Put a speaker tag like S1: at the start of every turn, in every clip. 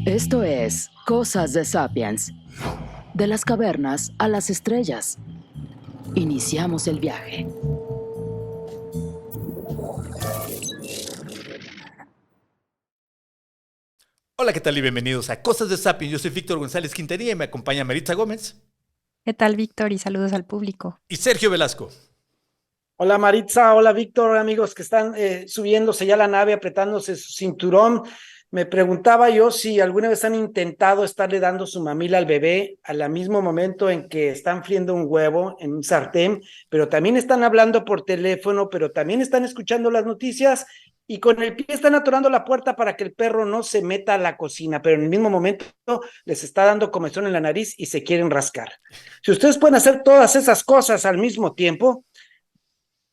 S1: Esto es Cosas de Sapiens. De las cavernas a las estrellas. Iniciamos el viaje.
S2: Hola, ¿qué tal? Y bienvenidos a Cosas de Sapiens. Yo soy Víctor González Quintanilla y me acompaña Maritza Gómez
S3: ¿Qué tal, Víctor? Y saludos al público.
S2: y Sergio Velasco.
S4: Hola Maritza, hola Víctor, amigos que están subiéndose ya a la nave, apretándose su cinturón. Me preguntaba yo si alguna vez han intentado estarle dando su mamila al bebé al mismo momento en que están friendo un huevo en un sartén, pero también están hablando por teléfono, pero también están escuchando las noticias y con el pie están atorando la puerta para que el perro no se meta a la cocina, pero en el mismo momento les está dando comezón en la nariz y se quieren rascar. Si ustedes pueden hacer todas esas cosas al mismo tiempo,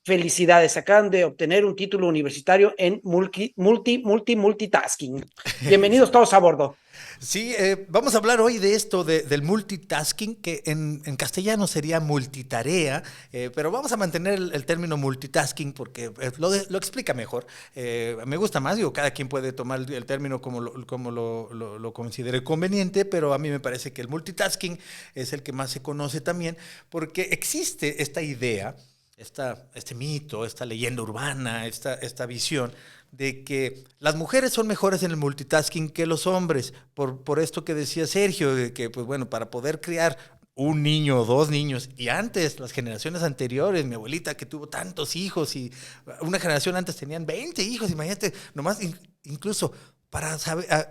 S4: felicidades, acaban de obtener un título universitario en multitasking. Bienvenidos todos a bordo.
S2: Sí, vamos a hablar hoy de esto, del multitasking, que en castellano sería multitarea, pero vamos a mantener el término multitasking porque lo explica mejor. Me gusta más, digo, cada quien puede tomar el término como lo considere conveniente, pero a mí me parece que el multitasking es el que más se conoce también, porque existe esta idea, este mito, esta leyenda urbana, esta visión de que las mujeres son mejores en el multitasking que los hombres, por esto que decía Sergio, de que pues bueno, para poder criar un niño o dos niños, y antes, las generaciones anteriores, mi abuelita que tuvo tantos hijos, y una generación antes tenían 20 hijos, imagínate, nomás incluso para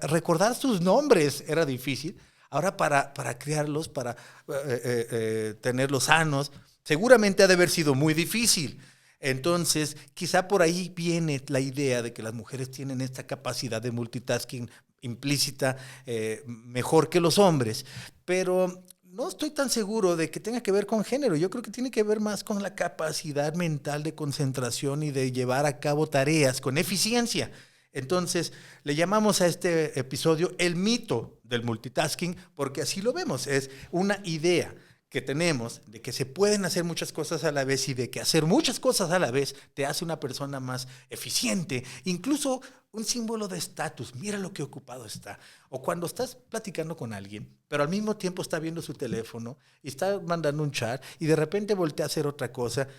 S2: recordar sus nombres era difícil. Ahora para criarlos, para tenerlos sanos, seguramente ha de haber sido muy difícil. Entonces, quizá por ahí viene la idea de que las mujeres tienen esta capacidad de multitasking implícita mejor que los hombres, pero no estoy tan seguro de que tenga que ver con género. Yo creo que tiene que ver más con la capacidad mental de concentración y de llevar a cabo tareas con eficiencia. Entonces, le llamamos a este episodio el mito del multitasking, porque así lo vemos, es una idea que tenemos de que se pueden hacer muchas cosas a la vez y de que hacer muchas cosas a la vez te hace una persona más eficiente, incluso un símbolo de estatus. Mira lo que ocupado está. O cuando estás platicando con alguien, pero al mismo tiempo está viendo su teléfono y está mandando un chat y de repente voltea a hacer otra cosa,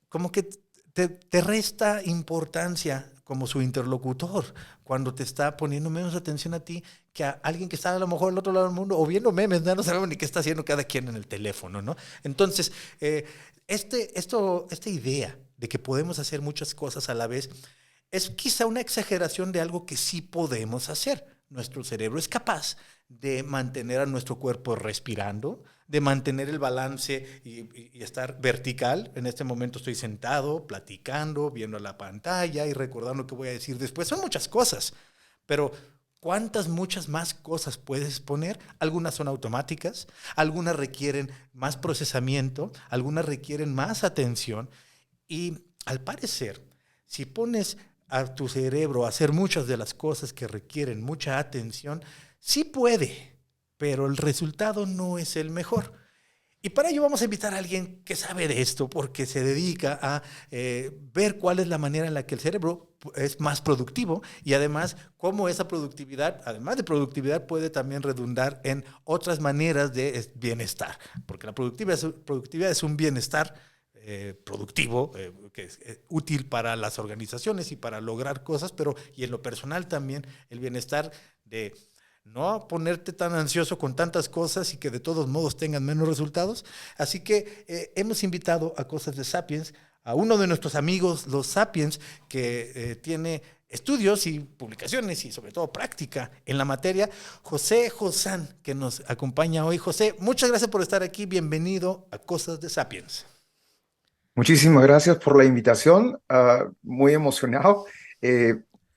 S2: como que te resta importancia como su interlocutor cuando te está poniendo menos atención a ti que a alguien que está a lo mejor al otro lado del mundo o viendo memes, no sabemos ni qué está haciendo cada quien en el teléfono, ¿no? Entonces, esta idea de que podemos hacer muchas cosas a la vez es quizá una exageración de algo que sí podemos hacer. Nuestro cerebro es capaz de mantener a nuestro cuerpo respirando, de mantener el balance y estar vertical. En este momento estoy sentado, platicando, viendo la pantalla y recordando lo que voy a decir después. Son muchas cosas, pero ¿cuántas muchas más cosas puedes poner? Algunas son automáticas, algunas requieren más procesamiento, algunas requieren más atención y al parecer, si pones a tu cerebro a hacer muchas de las cosas que requieren mucha atención, sí puede, pero el resultado no es el mejor. Y para ello vamos a invitar a alguien que sabe de esto, porque se dedica a ver cuál es la manera en la que el cerebro es más productivo y además cómo esa productividad, además de productividad, puede también redundar en otras maneras de bienestar, porque la productividad es un bienestar productivo, que es útil para las organizaciones y para lograr cosas, pero y en lo personal también el bienestar de no ponerte tan ansioso con tantas cosas y que de todos modos tengan menos resultados. Así que hemos invitado a Cosas de Sapiens a uno de nuestros amigos, los Sapiens, que tiene estudios y publicaciones y sobre todo práctica en la materia, José Josán, que nos acompaña hoy. José, muchas gracias por estar aquí. Bienvenido a Cosas de Sapiens.
S5: Muchísimas gracias por la invitación, muy emocionado.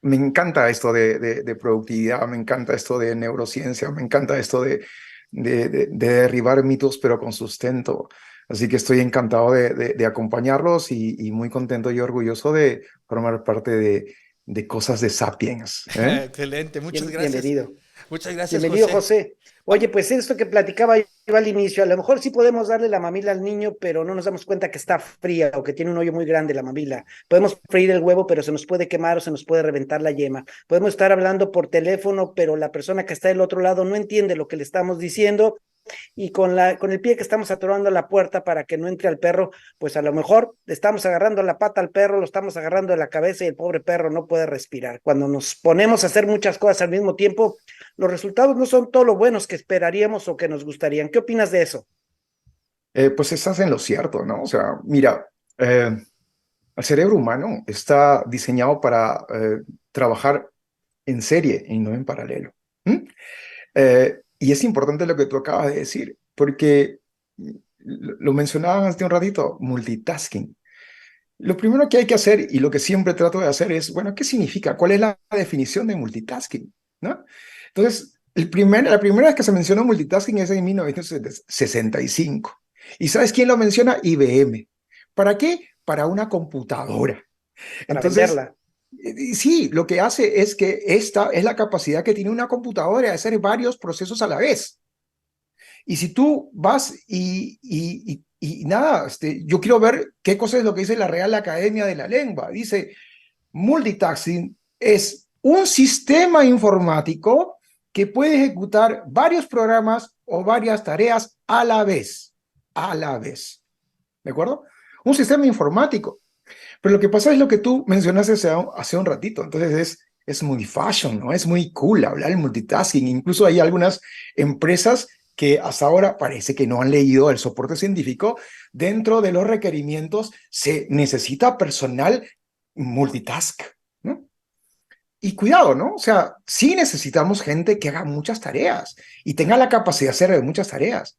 S5: Me encanta esto de productividad, me encanta esto de neurociencia, me encanta esto de derribar mitos pero con sustento. Así que estoy encantado de acompañarlos y muy contento y orgulloso de formar parte de Cosas de Sapiens.
S2: Excelente, muchas gracias.
S4: Bienvenido.
S2: Muchas gracias,
S4: Bienvenido,
S2: José.
S4: José. Oye, pues esto que platicaba yo al inicio, a lo mejor sí podemos darle la mamila al niño, pero no nos damos cuenta que está fría o que tiene un hoyo muy grande la mamila. Podemos freír el huevo, pero se nos puede quemar o se nos puede reventar la yema. Podemos estar hablando por teléfono, pero la persona que está del otro lado no entiende lo que le estamos diciendo y con el pie que estamos atorando la puerta para que no entre al perro, pues a lo mejor le estamos agarrando la pata al perro, lo estamos agarrando de la cabeza y el pobre perro no puede respirar. Cuando nos ponemos a hacer muchas cosas al mismo tiempo, los resultados no son todo lo buenos que esperaríamos o que nos gustarían. ¿Qué opinas de eso?
S5: Pues estás en lo cierto, ¿no? O sea, mira, el cerebro humano está diseñado para trabajar en serie y no en paralelo. ¿Mm? Y es importante lo que tú acabas de decir, porque lo mencionaban hace un ratito, multitasking. Lo primero que hay que hacer, y lo que siempre trato de hacer es, bueno, ¿qué significa? ¿Cuál es la definición de multitasking? ¿No? Entonces, la primera vez que se mencionó multitasking es en 1965. ¿Y sabes quién lo menciona? IBM. ¿Para qué? Para una computadora.
S4: Para
S5: Entonces,
S4: venderla.
S5: sí, lo que hace es que esta es la capacidad que tiene una computadora de hacer varios procesos a la vez. Y si tú vas y nada, yo quiero ver qué cosa es lo que dice la Real Academia de la Lengua. Dice, multitasking es un sistema informático que puede ejecutar varios programas o varias tareas a la vez. A la vez. ¿De acuerdo? Un sistema informático. Pero lo que pasa es lo que tú mencionaste hace un ratito. Entonces es muy fashion, ¿no? Es muy cool hablar de multitasking. Incluso hay algunas empresas que hasta ahora parece que no han leído el soporte científico. Dentro de los requerimientos se necesita personal multitask, ¿no? Y cuidado, ¿no? O sea, sí necesitamos gente que haga muchas tareas y tenga la capacidad de hacer muchas tareas,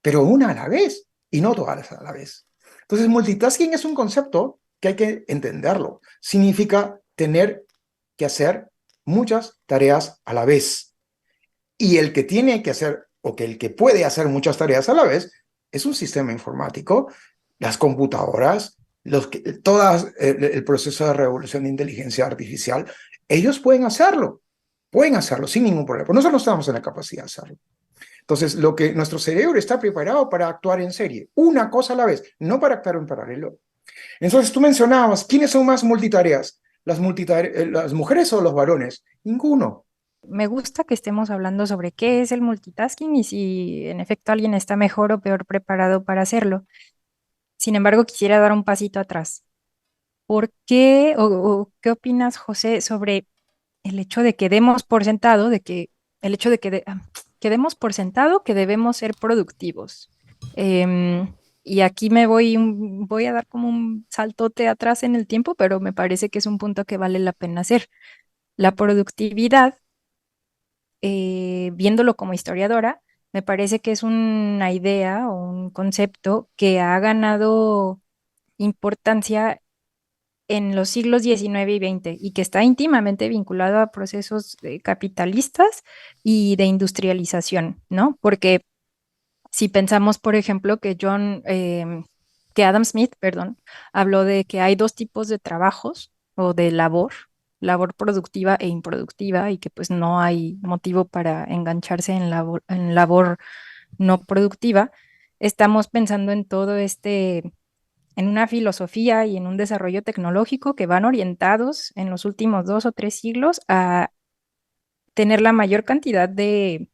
S5: pero una a la vez y no todas a la vez. Entonces, multitasking es un concepto que hay que entenderlo. Significa tener que hacer muchas tareas a la vez. Y el que tiene que hacer, o que el que puede hacer muchas tareas a la vez, es un sistema informático, las computadoras, todo el proceso de revolución de inteligencia artificial, ellos pueden hacerlo sin ningún problema. Pero nosotros no estamos en la capacidad de hacerlo. Entonces, nuestro cerebro está preparado para actuar en serie, una cosa a la vez, no para actuar en paralelo. Entonces, tú mencionabas, ¿quiénes son más multitareas? ¿Las mujeres o los varones? Ninguno.
S3: Me gusta que estemos hablando sobre qué es el multitasking y si en efecto alguien está mejor o peor preparado para hacerlo. Sin embargo, quisiera dar un pasito atrás. ¿Por qué o qué opinas, José, sobre el hecho de que demos por sentado, el hecho de que demos por sentado que debemos ser productivos? Y aquí voy a dar como un saltote atrás en el tiempo, pero me parece que es un punto que vale la pena hacer. La productividad, viéndolo como historiadora, me parece que es una idea o un concepto que ha ganado importancia en los siglos XIX y XX y que está íntimamente vinculado a procesos capitalistas y de industrialización, ¿no? Porque si pensamos, por ejemplo, que Adam Smith, perdón, habló de que hay dos tipos de trabajos o de labor productiva e improductiva, y que pues no hay motivo para engancharse en labor no productiva. Estamos pensando en en una filosofía y en un desarrollo tecnológico que van orientados en los últimos 2 o 3 siglos a tener la mayor cantidad de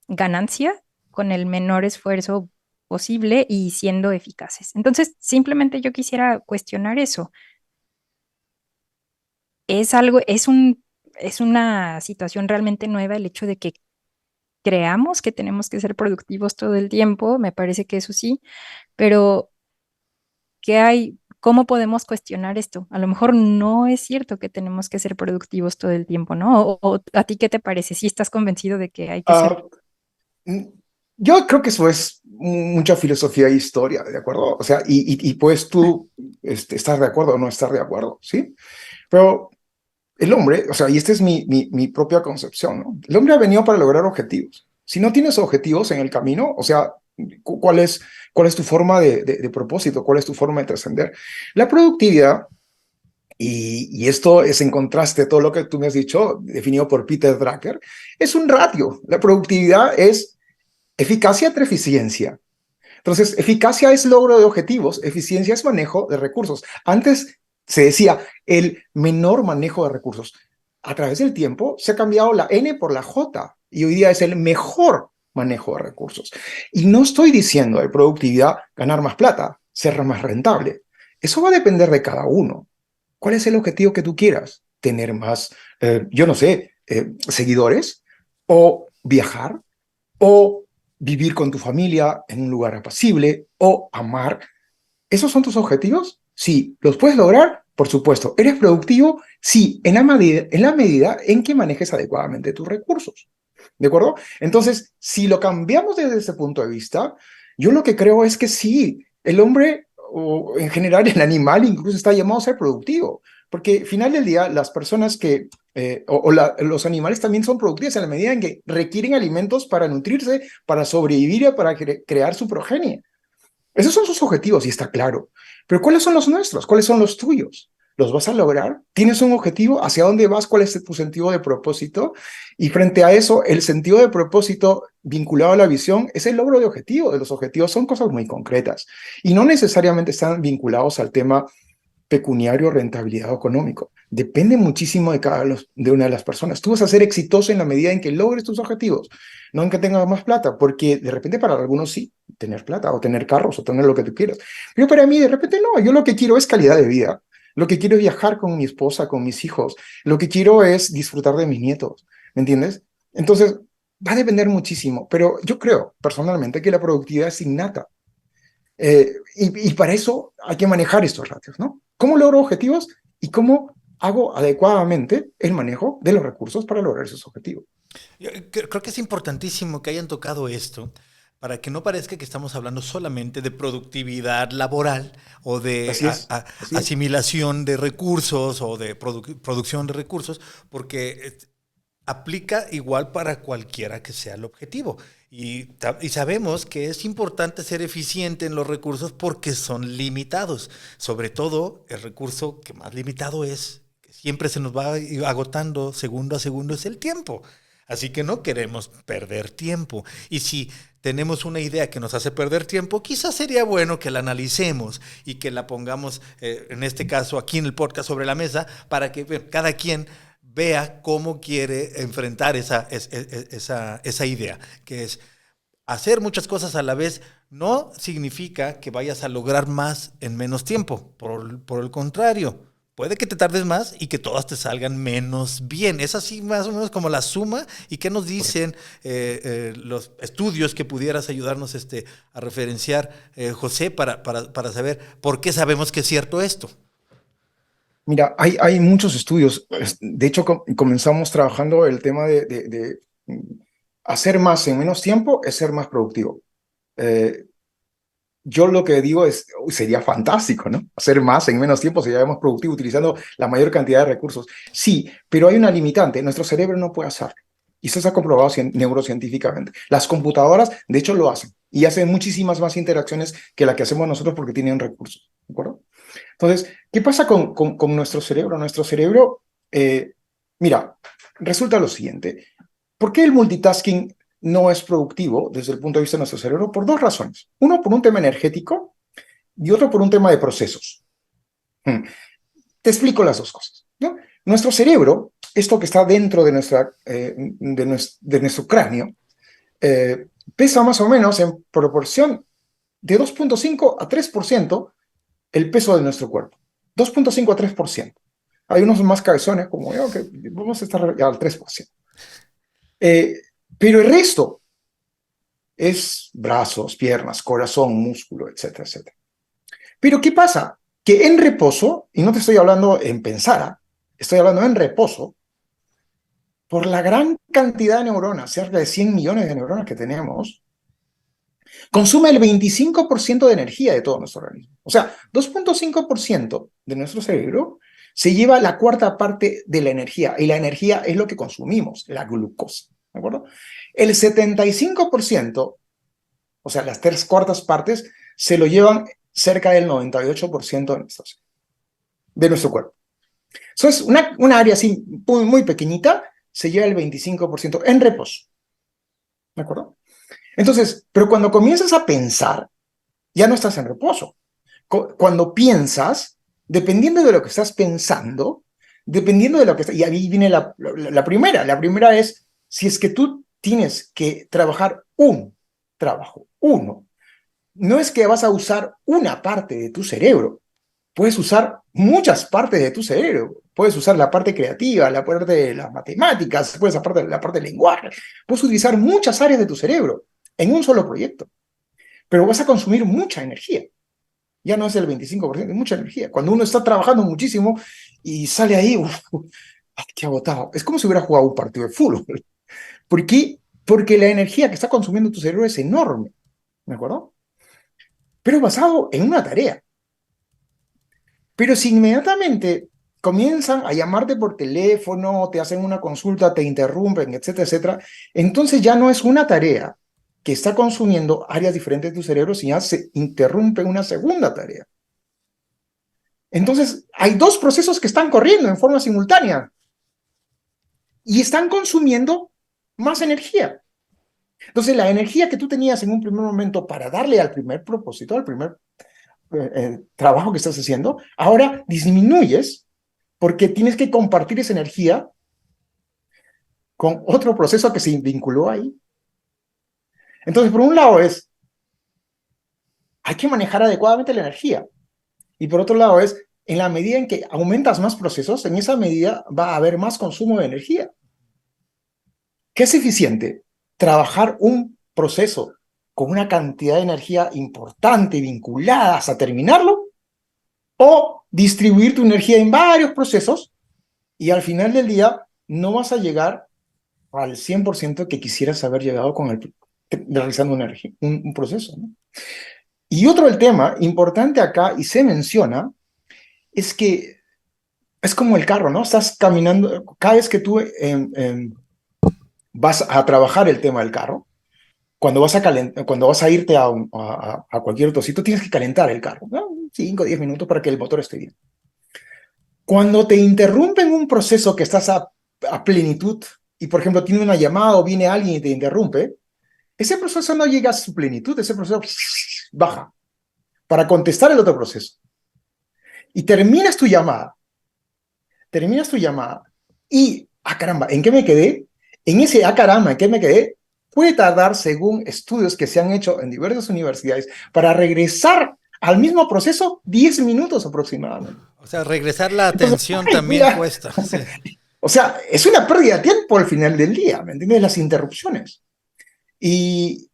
S3: ganancia con el menor esfuerzo posible y siendo eficaces. Entonces, simplemente yo quisiera cuestionar eso. Es algo, es una situación realmente nueva el hecho de que creamos que tenemos que ser productivos todo el tiempo, me parece que eso sí, pero ¿qué hay? ¿Cómo podemos cuestionar esto? A lo mejor no es cierto que tenemos que ser productivos todo el tiempo, ¿no? O ¿a ti qué te parece? ¿Si estás convencido de que hay que ser?
S5: Ah, mm, yo creo que eso es mucha filosofía e historia, ¿de acuerdo? O sea, y puedes tú estar de acuerdo o no estar de acuerdo, ¿sí? Pero el hombre, o sea, y esta es mi propia concepción, ¿no? El hombre ha venido para lograr objetivos. Si no tienes objetivos en el camino, o sea, ¿cuál es tu forma de propósito? ¿Cuál es tu forma de trascender? La productividad Y esto es en contraste a todo lo que tú me has dicho, definido por Peter Drucker, es un ratio. La productividad es eficacia entre eficiencia. Entonces, eficacia es logro de objetivos, eficiencia es manejo de recursos. Antes se decía el menor manejo de recursos. A través del tiempo se ha cambiado la N por la J y hoy día es el mejor manejo de recursos. Y no estoy diciendo de productividad ganar más plata, ser más rentable. Eso va a depender de cada uno. ¿Cuál es el objetivo que tú quieras? ¿Tener más, yo no sé, seguidores? ¿O viajar? ¿O vivir con tu familia en un lugar apacible? ¿O amar? ¿Esos son tus objetivos? Sí. ¿Los puedes lograr? Por supuesto. ¿Eres productivo? Sí, en la medida en que manejes adecuadamente tus recursos. ¿De acuerdo? Entonces, si lo cambiamos desde ese punto de vista, yo lo que creo es que sí, el hombre, o en general el animal, incluso está llamado a ser productivo. Porque al final del día, las personas que, los animales también son productivos en la medida en que requieren alimentos para nutrirse, para sobrevivir y para crear su progenie. Esos son sus objetivos y está claro. Pero ¿cuáles son los nuestros? ¿Cuáles son los tuyos? ¿Los vas a lograr? ¿Tienes un objetivo? ¿Hacia dónde vas? ¿Cuál es tu sentido de propósito? Y frente a eso, el sentido de propósito vinculado a la visión es el logro de objetivos. Los objetivos son cosas muy concretas y no necesariamente están vinculados al tema pecuniario, rentabilidad o económico. Depende muchísimo de de una de las personas. Tú vas a ser exitoso en la medida en que logres tus objetivos, no en que tengas más plata, porque de repente para algunos sí, tener plata o tener carros o tener lo que tú quieras. Pero para mí de repente no, yo lo que quiero es calidad de vida. Lo que quiero es viajar con mi esposa, con mis hijos. Lo que quiero es disfrutar de mis nietos. ¿Me entiendes? Entonces, va a depender muchísimo, pero yo creo personalmente que la productividad es innata. Y para eso hay que manejar estos ratios, ¿no? ¿Cómo logro objetivos y cómo hago adecuadamente el manejo de los recursos para lograr esos objetivos?
S2: Yo creo que es importantísimo que hayan tocado esto para que no parezca que estamos hablando solamente de productividad laboral o de
S5: Así es, así es.
S2: asimilación de recursos o de producción de recursos, porque aplica igual para cualquiera que sea el objetivo. Y sabemos que es importante ser eficiente en los recursos porque son limitados. Sobre todo, el recurso que más limitado es, que siempre se nos va agotando segundo a segundo, es el tiempo. Así que no queremos perder tiempo. Y si tenemos una idea que nos hace perder tiempo, quizás sería bueno que la analicemos y que la pongamos, en este caso, aquí en el podcast sobre la mesa, para que cada quien vea cómo quiere enfrentar esa idea, que es hacer muchas cosas a la vez no significa que vayas a lograr más en menos tiempo. Por el contrario, puede que te tardes más y que todas te salgan menos bien. Es así más o menos como la suma. ¿Y qué nos dicen los estudios que pudieras ayudarnos a referenciar, José, para saber por qué sabemos que es cierto esto?
S5: Mira, hay muchos estudios. De hecho, comenzamos trabajando el tema de hacer más en menos tiempo es ser más productivo. Eh, yo lo que digo es, uy, sería fantástico, ¿no? Hacer más en menos tiempo sería más productivo utilizando la mayor cantidad de recursos. Sí, pero hay una limitante. Nuestro cerebro no puede hacerlo. Y eso se ha comprobado neurocientíficamente. Las computadoras, de hecho, lo hacen. Y hacen muchísimas más interacciones que la que hacemos nosotros porque tienen recursos. ¿De acuerdo? Entonces, ¿qué pasa con nuestro cerebro? Nuestro cerebro, mira, resulta lo siguiente. ¿Por qué el multitasking no es productivo desde el punto de vista de nuestro cerebro? Por dos razones. Uno, por un tema energético y otro por un tema de procesos. Te explico las dos cosas, ¿no? Nuestro cerebro, esto que está dentro de, de nuestro cráneo, pesa más o menos en proporción de 2,5 a 3% el peso de nuestro cuerpo. 2,5 a 3%. Hay unos más cabezones como yo que vamos a estar al 3%. Pero el resto es brazos, piernas, corazón, músculo, etcétera, etcétera. Pero ¿qué pasa? Que en reposo, y no te estoy hablando en pensar, estoy hablando en reposo, por la gran cantidad de neuronas, cerca de 100 millones de neuronas que tenemos, consume el 25% de energía de todo nuestro organismo. O sea, 2,5% de nuestro cerebro se lleva la cuarta parte de la energía, y la energía es lo que consumimos, la glucosa, ¿de acuerdo? El 75%, o sea, las 3/4 partes, se lo llevan cerca del 98% de nuestro cuerpo. Eso es una área así muy, muy pequeñita, se lleva el 25% en reposo. ¿De acuerdo? Entonces, pero cuando comienzas a pensar, ya no estás en reposo. Cuando piensas, dependiendo de lo que estás pensando, dependiendo de lo que está, y ahí viene la primera. La primera es, si es que tú tienes que trabajar un trabajo, uno, no es que vas a usar una parte de tu cerebro, puedes usar muchas partes de tu cerebro. Puedes usar la parte creativa, la parte de las matemáticas, puedes usar la parte del lenguaje. Puedes utilizar muchas áreas de tu cerebro en un solo proyecto, pero vas a consumir mucha energía. Ya no es el 25%, es mucha energía. Cuando uno está trabajando muchísimo y sale ahí, ay, qué agotado. Es como si hubiera jugado un partido de fútbol. ¿Por qué? Porque la energía que está consumiendo tu cerebro es enorme, ¿de acuerdo? Pero basado en una tarea. Pero si inmediatamente comienzan a llamarte por teléfono, te hacen una consulta, te interrumpen, etcétera, etcétera, entonces ya no es una tarea que está consumiendo áreas diferentes de tu cerebro, sino ya se interrumpe una segunda tarea. Entonces, hay dos procesos que están corriendo en forma simultánea y están consumiendo más energía. Entonces, la energía que tú tenías en un primer momento para darle al primer propósito, al primer trabajo que estás haciendo, ahora disminuyes porque tienes que compartir esa energía con otro proceso que se vinculó ahí. Entonces, por un lado hay que manejar adecuadamente la energía. Y por otro lado en la medida en que aumentas más procesos, en esa medida va a haber más consumo de energía. ¿Qué es eficiente? Trabajar un proceso con una cantidad de energía importante vinculada hasta terminarlo, o distribuir tu energía en varios procesos y al final del día no vas a llegar al 100% que quisieras haber llegado realizando un proceso, ¿no? Y otro el tema importante acá, y se menciona, es que es como el carro, ¿no? Estás caminando, cada vez que tú vas a trabajar el tema del carro, cuando vas a irte a cualquier otro sitio, tienes que calentar el carro, ¿no? 5 o 10 minutos para que el motor esté bien. Cuando te interrumpen un proceso que estás a plenitud, y por ejemplo tiene una llamada o viene alguien y te interrumpe, ese proceso no llega a su plenitud, ese proceso baja para contestar el otro proceso. Y terminas tu llamada, y, caramba, ¿en qué me quedé? En ese, caramba, ¿en qué me quedé? Puede tardar, según estudios que se han hecho en diversas universidades, para regresar al mismo proceso, 10 minutos aproximadamente.
S2: O sea, regresar la
S5: Entonces,
S2: atención también cuesta. Sí.
S5: O sea, es una pérdida de tiempo al final del día, ¿me entiendes? Las interrupciones. Y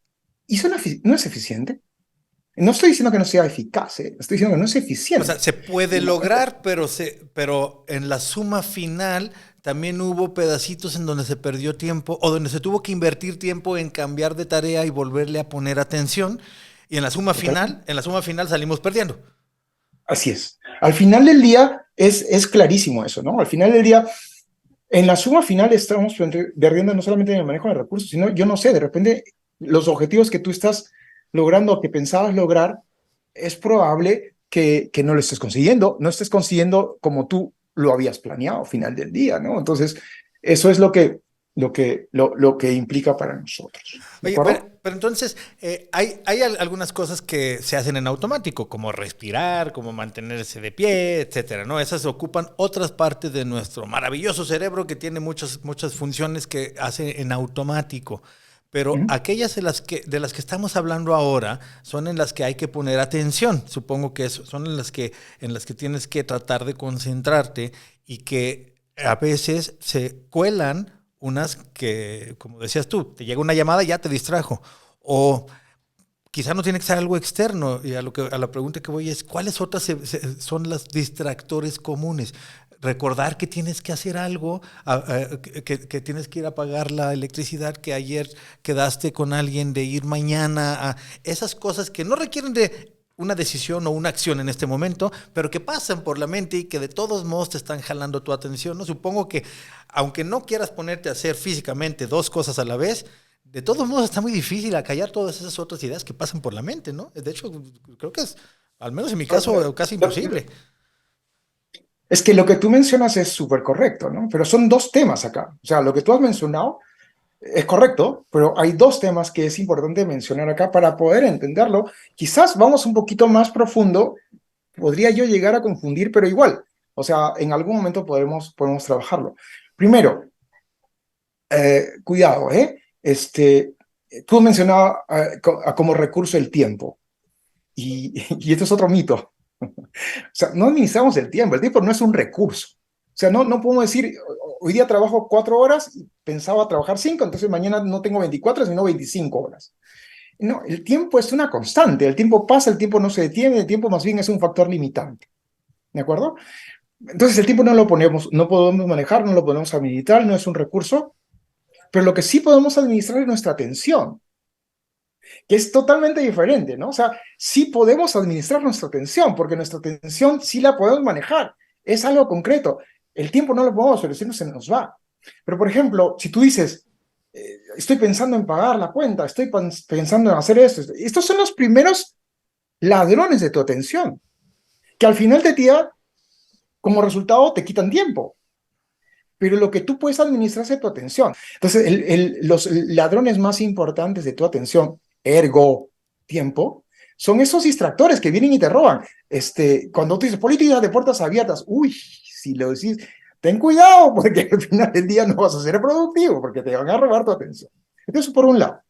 S5: eso no es eficiente. No estoy diciendo que no sea eficaz, estoy diciendo que no es eficiente.
S2: O sea, se puede lograr, pero en la suma final también hubo pedacitos en donde se perdió tiempo o donde se tuvo que invertir tiempo en cambiar de tarea y volverle a poner atención. Y en la suma final salimos perdiendo.
S5: Así es. Al final del día es clarísimo eso, ¿no? Al final del día, en la suma final estamos perdiendo no solamente en el manejo de recursos, sino, yo no sé, de repente los objetivos que tú estás logrando o que pensabas lograr, es probable que no lo estés consiguiendo, no estés consiguiendo como tú lo habías planeado al final del día, ¿no? Entonces, eso es lo que implica para nosotros.
S2: Oye, pero entonces, hay algunas cosas que se hacen en automático, como respirar, como mantenerse de pie, etcétera, ¿no? Esas ocupan otras partes de nuestro maravilloso cerebro que tiene muchas funciones que hace en automático. Pero aquellas de las que estamos hablando ahora son en las que hay que poner atención. Supongo que son en las que tienes que tratar de concentrarte y que a veces se cuelan unas que, como decías tú, te llega una llamada y ya te distrajo. O quizá no tiene que ser algo externo. Y a la pregunta que voy es, ¿cuáles otras son los distractores comunes? Recordar que tienes que hacer algo, que tienes que ir a pagar la electricidad, que ayer quedaste con alguien de ir mañana, esas cosas que no requieren de una decisión o una acción en este momento, pero que pasan por la mente y que de todos modos te están jalando tu atención, ¿no? Supongo que aunque no quieras ponerte a hacer físicamente dos cosas a la vez, de todos modos está muy difícil acallar todas esas otras ideas que pasan por la mente, ¿no? De hecho, creo que es, al menos en mi caso, casi imposible.
S5: Es que lo que tú mencionas es súper correcto, ¿no? Pero son dos temas acá. O sea, lo que tú has mencionado es correcto, pero hay dos temas que es importante mencionar acá para poder entenderlo. Quizás vamos un poquito más profundo, podría yo llegar a confundir, pero igual, o sea, en algún momento podemos trabajarlo. Primero, cuidado, ¿eh? Tú mencionabas como recurso el tiempo, y esto es otro mito. O sea, no administramos el tiempo no es un recurso. O sea, no podemos decir, hoy día trabajo 4 horas y pensaba trabajar 5, entonces mañana no tengo 24, sino 25 horas. No, el tiempo es una constante, el tiempo pasa, el tiempo no se detiene, el tiempo más bien es un factor limitante. ¿De acuerdo? Entonces el tiempo no podemos manejar, no lo podemos administrar, no es un recurso, pero lo que sí podemos administrar es nuestra atención, que es totalmente diferente, ¿no? O sea, sí podemos administrar nuestra atención, porque nuestra atención sí la podemos manejar, es algo concreto. El tiempo no lo podemos, pero si no se nos va. Pero, por ejemplo, si tú dices, estoy pensando en pagar la cuenta, estoy pensando en hacer esto, estos son los primeros ladrones de tu atención, que al final del día, como resultado, te quitan tiempo. Pero lo que tú puedes administrar es tu atención. Entonces, los ladrones más importantes de tu atención, ergo tiempo, son esos distractores que vienen y te roban. Cuando tú dices política de puertas abiertas, uy, si lo decís, ten cuidado porque al final del día no vas a ser productivo porque te van a robar tu atención. Eso por un lado.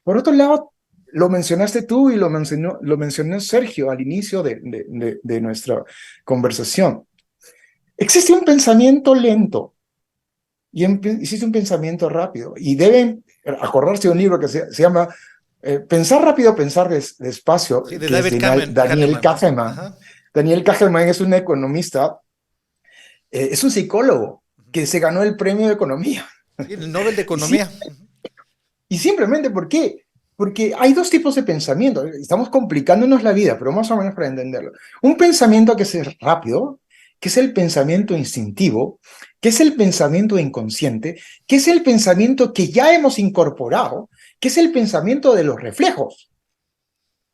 S5: Por otro lado, lo mencionaste tú y lo mencionó Sergio al inicio de nuestra conversación. Existe un pensamiento lento y existe un pensamiento rápido. Y deben acordarse de un libro que se llama Pensar rápido, pensar despacio,
S2: Sí, de
S5: que es
S2: David
S5: de Daniel Kahneman.
S2: Ajá.
S5: Daniel Kahneman es un economista, es un psicólogo que se ganó el premio de economía.
S2: Sí, el Nobel de
S5: Y, sí,
S2: Economía.
S5: y simplemente, ¿por qué? Porque hay dos tipos de pensamiento. Estamos complicándonos la vida, pero más o menos para entenderlo. Un pensamiento que es rápido, que es el pensamiento instintivo, que es el pensamiento inconsciente, que es el pensamiento que ya hemos incorporado, que es el pensamiento de los reflejos.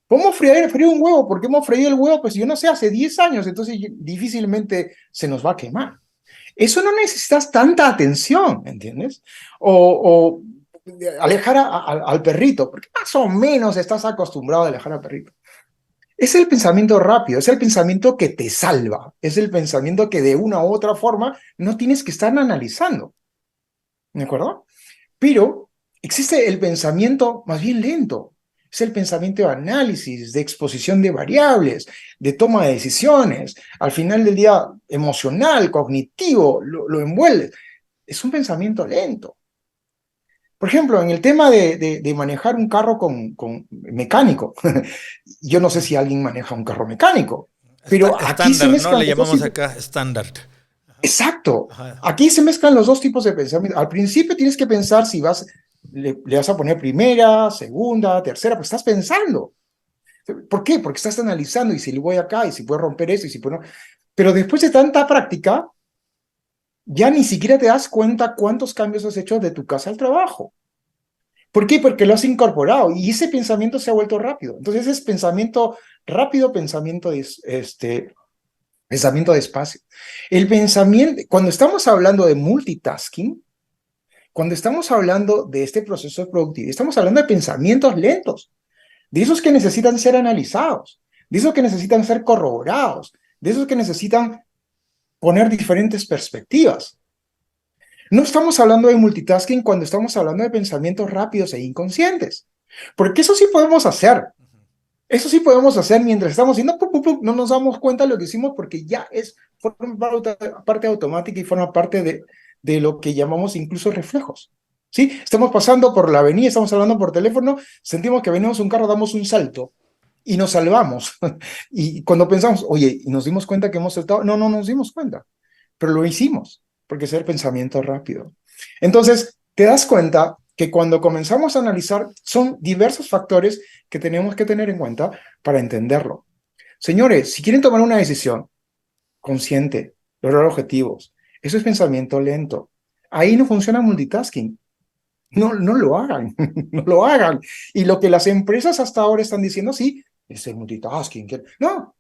S5: ¿Cómo freír un huevo? ¿Por qué hemos freído el huevo? Pues yo no sé, hace 10 años, entonces difícilmente se nos va a quemar. Eso no necesitas tanta atención, ¿entiendes? O alejar al perrito, porque más o menos estás acostumbrado a alejar al perrito. Es el pensamiento rápido, es el pensamiento que te salva, es el pensamiento que de una u otra forma no tienes que estar analizando, ¿de acuerdo? Pero existe el pensamiento más bien lento, es el pensamiento de análisis, de exposición de variables, de toma de decisiones, al final del día emocional, cognitivo, lo envuelve. Es un pensamiento lento. Por ejemplo, en el tema de manejar un carro con mecánico, yo no sé si alguien maneja un carro mecánico, pero aquí se
S2: Estándar, ¿no?
S5: mezclan
S2: Le
S5: los dos
S2: llamamos
S5: tipos.
S2: acá estándar.
S5: Exacto.
S2: Ajá.
S5: Aquí se mezclan los dos tipos de pensamiento. Al principio tienes que pensar si le vas a poner primera, segunda, tercera, pues estás pensando. ¿Por qué? Porque estás analizando y si le voy acá y si puedo romper eso y si puedo... Pero después de tanta práctica, ya ni siquiera te das cuenta cuántos cambios has hecho de tu casa al trabajo. ¿Por qué? Porque lo has incorporado y ese pensamiento se ha vuelto rápido. Entonces es pensamiento rápido, pensamiento despacio. El pensamiento, cuando estamos hablando de multitasking, cuando estamos hablando de este proceso productivo, estamos hablando de pensamientos lentos, de esos que necesitan ser analizados, de esos que necesitan ser corroborados, de esos que necesitan poner diferentes perspectivas. No estamos hablando de multitasking cuando estamos hablando de pensamientos rápidos e inconscientes, porque eso sí podemos hacer. Eso sí podemos hacer mientras estamos haciendo, no nos damos cuenta de lo que hicimos porque ya forma parte automática y forma parte de lo que llamamos incluso reflejos. ¿Sí? Estamos pasando por la avenida, estamos hablando por teléfono, sentimos que venimos un carro, damos un salto y nos salvamos. Y cuando pensamos, oye, ¿y nos dimos cuenta que hemos saltado? No nos dimos cuenta, pero lo hicimos porque es el pensamiento rápido. Entonces, te das cuenta que cuando comenzamos a analizar son diversos factores que tenemos que tener en cuenta para entenderlo. Señores, si quieren tomar una decisión consciente, lograr objetivos, eso es pensamiento lento. Ahí no funciona multitasking. No lo hagan, no lo hagan. Y lo que las empresas hasta ahora están diciendo, sí, es el multitasking. No,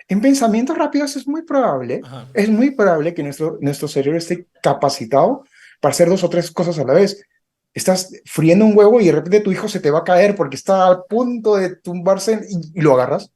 S5: En pensamientos rápidos
S2: Ajá.
S5: es muy probable que nuestro cerebro esté capacitado para hacer 2 o 3 cosas a la vez. Estás friendo un huevo y de repente tu hijo se te va a caer porque está a punto de tumbarse y lo agarras.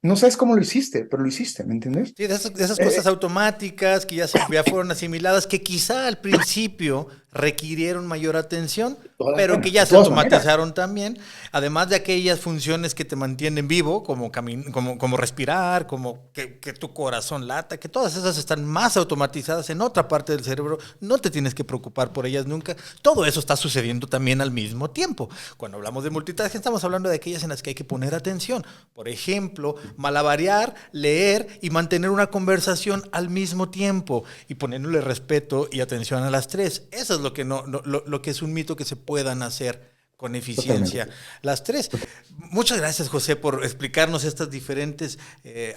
S5: No sabes cómo lo hiciste, pero lo hiciste, ¿me entiendes?
S2: Sí, de esas
S5: Eh,
S2: cosas automáticas que ya fueron asimiladas, que quizá al principio requirieron mayor atención, pero que ya
S5: de
S2: se
S5: todas maneras.
S2: automatizaron también, además de aquellas funciones que te mantienen vivo, como respirar, como que tu corazón lata, que todas esas están más automatizadas en otra parte del cerebro, no te tienes que preocupar por ellas nunca. Todo eso está sucediendo también al mismo tiempo. Cuando hablamos de multitasking, estamos hablando de aquellas en las que hay que poner atención. Por ejemplo, malabarear, leer y mantener una conversación al mismo tiempo y poniéndole respeto y atención a las tres. Eso es lo que, lo que es un mito que se puedan hacer con eficiencia.
S5: Totalmente.
S2: Las tres. Muchas gracias, José, por explicarnos estas diferentes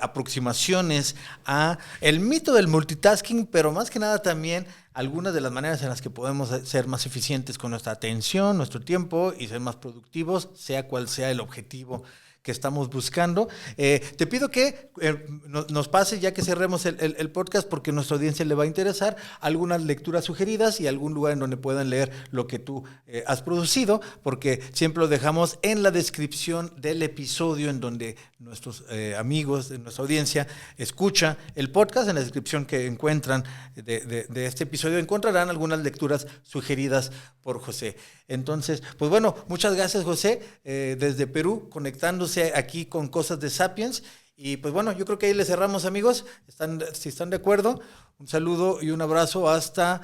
S2: aproximaciones a el mito del multitasking, pero más que nada también algunas de las maneras en las que podemos ser más eficientes con nuestra atención, nuestro tiempo y ser más productivos, sea cual sea el objetivo que estamos buscando. Te pido que nos pases, ya que cerremos el podcast, porque a nuestra audiencia le va a interesar, algunas lecturas sugeridas y algún lugar en donde puedan leer lo que tú has producido, porque siempre lo dejamos en la descripción del episodio, en donde nuestros amigos de nuestra audiencia escucha el podcast. En la descripción que encuentran de este episodio encontrarán algunas lecturas sugeridas por José. Entonces, pues bueno, muchas gracias, José, desde Perú, conectándose aquí con Cosas de Sapiens. Y pues bueno, yo creo que ahí le cerramos, amigos. Si están de acuerdo, un saludo y un abrazo hasta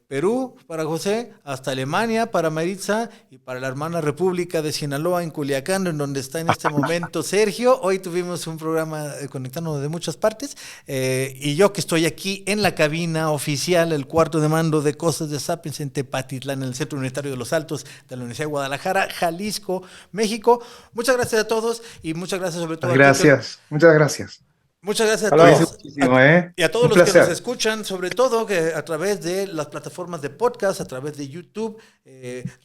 S2: Perú para José, hasta Alemania para Maritza y para la hermana República de Sinaloa en Culiacán, en donde está en este momento Sergio. Hoy tuvimos un programa conectándonos de muchas partes, y yo que estoy aquí en la cabina oficial, el cuarto de mando de Cosas de Sapiens en Tepatitlán, en el Centro Universitario de los Altos de la Universidad de Guadalajara, Jalisco, México. Muchas gracias a todos y muchas gracias sobre todo a ti.
S5: Muchas gracias.
S2: Muchas gracias a
S5: Cuídense
S2: todos.
S5: muchísimo, ¿eh?
S2: Y a todos
S5: Un
S2: los que nos
S5: placer.
S2: escuchan, sobre todo que a través de las plataformas de podcast, a través de YouTube.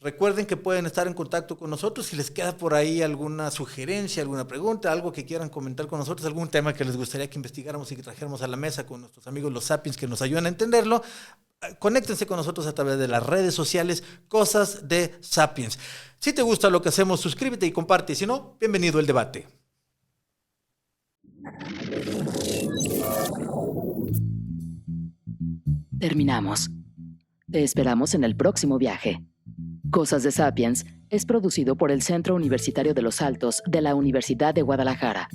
S2: Recuerden que pueden estar en contacto con nosotros si les queda por ahí alguna sugerencia, alguna pregunta, algo que quieran comentar con nosotros, algún tema que les gustaría que investigáramos y que trajéramos a la mesa con nuestros amigos los Sapiens que nos ayudan a entenderlo. Conéctense con nosotros a través de las redes sociales Cosas de Sapiens. Si te gusta lo que hacemos, suscríbete y comparte. Si no, bienvenido al debate.
S1: Terminamos. Te esperamos en el próximo viaje. Cosas de Sapiens es producido por el Centro Universitario de los Altos de la Universidad de Guadalajara.